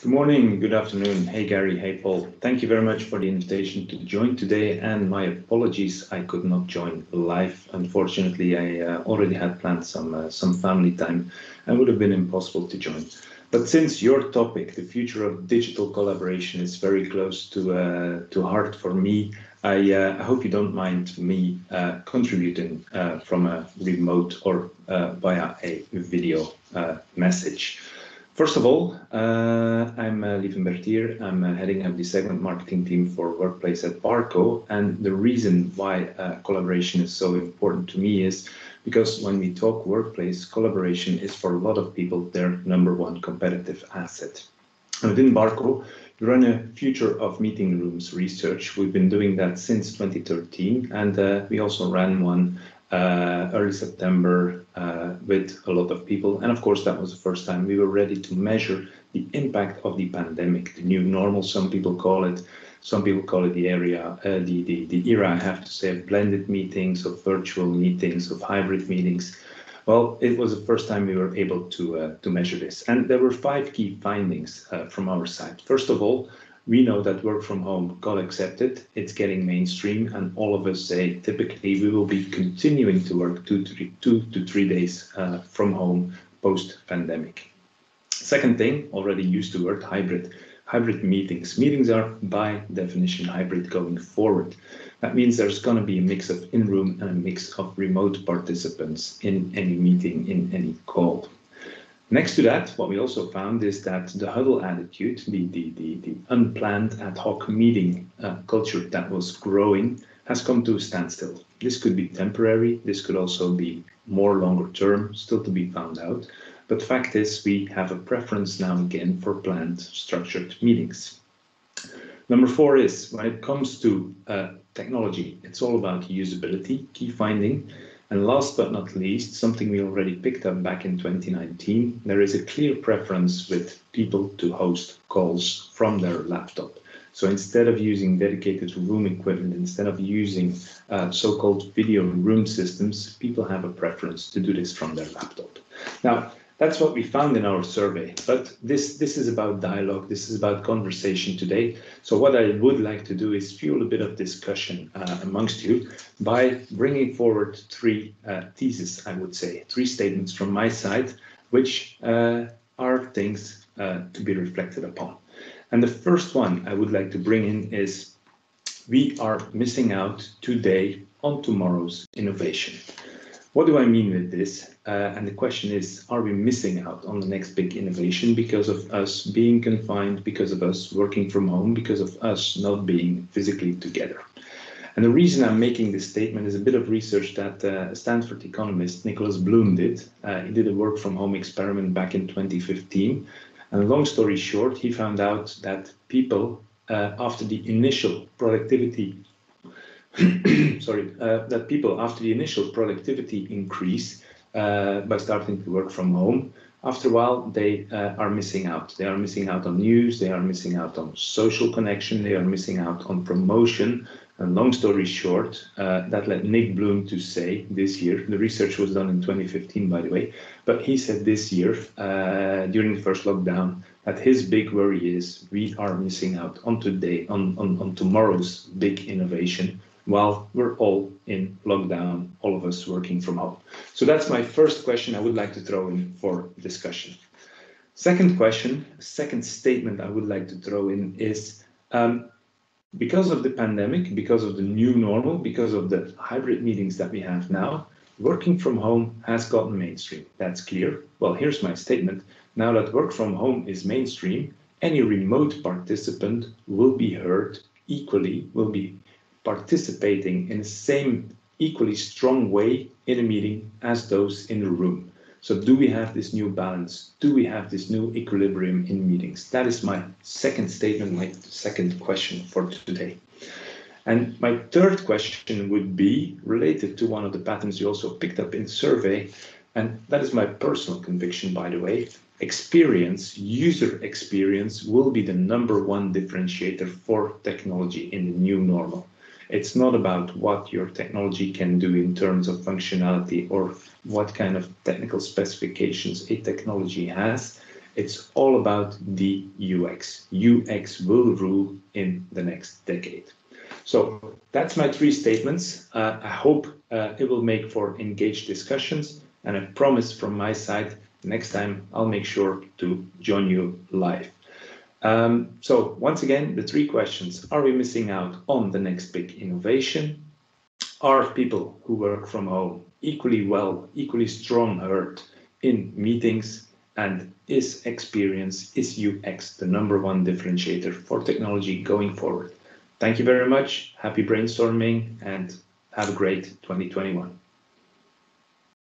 Good morning, good afternoon. Hey Gary, hey Paul. Thank you very much for the invitation to join today, and my apologies I could not join live. Unfortunately, I already had planned some family time and would have been impossible to join. But since your topic, the future of digital collaboration, is very close to heart for me, I hope you don't mind me contributing from a remote or via a video message. First of all, I'm Lieven Bertier. I'm heading up the segment marketing team for Workplace at Barco. And the reason why collaboration is so important to me is because when we talk workplace, collaboration is for a lot of people their #1 competitive asset. And within Barco, we run a future of meeting rooms research. We've been doing that since 2013, and we also ran one early September with a lot of people. And of course, that was the first time we were ready to measure the impact of the pandemic, the new normal, some people call it. Some people call it the era, I have to say, of blended meetings, of virtual meetings, of hybrid meetings. Well, it was the first time we were able to measure this. And there were 5 key findings from our side. First of all, we know that work from home got accepted, it's getting mainstream, and all of us say typically we will be continuing to work 2 to 3 days from home post-pandemic. Second thing, already used to word, hybrid meetings. Meetings are by definition hybrid going forward. That means there's going to be a mix of in-room and a mix of remote participants in any meeting, in any call. Next to that, what we also found is that the huddle attitude, the unplanned ad hoc meeting culture that was growing, has come to a standstill. This could be temporary, this could also be more longer term, still to be found out. But fact is, we have a preference now again for planned, structured meetings. Number 4 is, when it comes to technology, it's all about usability, key finding. And last but not least, something we already picked up back in 2019, there is a clear preference with people to host calls from their laptop. So instead of using dedicated room equipment, instead of using so-called video room systems, people have a preference to do this from their laptop. Now, that's what we found in our survey, but this is about dialogue, this is about conversation today. So what I would like to do is fuel a bit of discussion amongst you by bringing forward 3 theses, I would say, 3 statements from my side, which are things to be reflected upon. And the first one I would like to bring in is, we are missing out today on tomorrow's innovation. What do I mean with this? And the question is, are we missing out on the next big innovation because of us being confined, because of us working from home, because of us not being physically together? And the reason I'm making this statement is a bit of research that Stanford economist Nicholas Bloom did. He did a work from home experiment back in 2015. And long story short, he found out that people, after the initial productivity after the initial productivity increase by starting to work from home, after a while they are missing out. They are missing out on news, they are missing out on social connection, they are missing out on promotion. And long story short, that led Nick Bloom to say this year, the research was done in 2015 by the way, but he said this year during the first lockdown that his big worry is we are missing out on tomorrow's big innovation, while we're all in lockdown, all of us working from home. So that's my first question I would like to throw in for discussion. Second question, second statement I would like to throw in is, because of the pandemic, because of the new normal, because of the hybrid meetings that we have now, working from home has gotten mainstream. That's clear. Well, here's my statement. Now that work from home is mainstream, any remote participant will be heard equally, will be participating in the same equally strong way in a meeting as those in the room. So do we have this new balance? Do we have this new equilibrium in meetings? That is my second statement, my second question for today. And my third question would be related to one of the patterns you also picked up in the survey, and that is my personal conviction, by the way. Experience, user experience, will be the #1 differentiator for technology in the new normal. It's not about what your technology can do in terms of functionality or what kind of technical specifications a technology has. It's all about the UX. UX will rule in the next decade. So that's my 3 statements. I hope it will make for engaged discussions, and I promise from my side, next time I'll make sure to join you live. So once again, the 3 questions: are we missing out on the next big innovation? Are people who work from home equally well, equally strong heard in meetings? And is experience, is UX the #1 differentiator for technology going forward? Thank you very much. Happy brainstorming and have a great 2021.